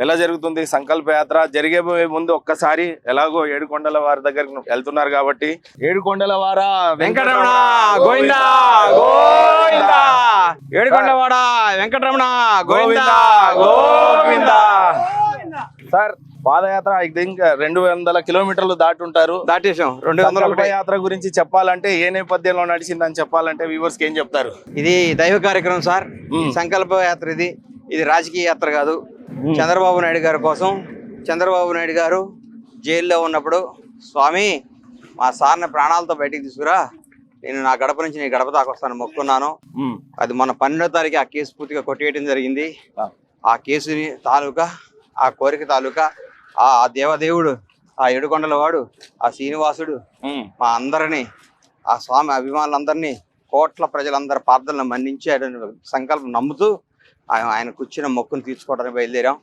ఎలా జరుగుతుంది సంకల్ప యాత్ర? జరిగే ముందు ఒక్కసారి ఎలాగో ఏడుకొండల వారి దగ్గరికి వెళ్తున్నారు కాబట్టి ఏడుకొండల వార వెంకటరమణ గోవిందా గోవిందా, ఏడుకొండవాడ Venkataramana Govinda Govinda. Sir padayatra I think 200 కిలోమీటర్లు దాటుంటారు. దాటేశాం. 201 సంకల్ప యాత్ర గురించి చెప్పాలంటే ఏ నేపథ్యంలో నడిచిందని చెప్పాలంటే వ్యూవర్స్ కి ఏం చెప్తారు? ఇది దైవ కార్యక్రమం సార్. సంకల్ప యాత్ర ఇది రాజకీయ యాత్ర కాదు. చంద్రబాబు నాయుడు గారి కోసం, చంద్రబాబు నాయుడు గారు జైల్లో ఉన్నప్పుడు స్వామి మా సార్ని ప్రాణాలతో బయటికి తీసుకురా, నేను నా గడప నుంచి నీ గడప దాకా వస్తాను మొక్కున్నాను. అది మన 12వ తారీఖు ఆ కేసు పూర్తిగా కొట్టేయడం జరిగింది. ఆ కేసుని తాలూకా, ఆ కోరిక తాలూకా, ఆ దేవదేవుడు, ఆ ఏడుకొండల వాడు, ఆ శ్రీనివాసుడు మా అందరినీ, ఆ స్వామి అభిమానులందరినీ, కోట్ల ప్రజలందరి ప్రార్థనలు మన్నించి ఆయన సంకల్పం నమ్ముతూ ఆయన కూర్చున్న మొక్కును తీర్చుకోవడానికి బయలుదేరాం.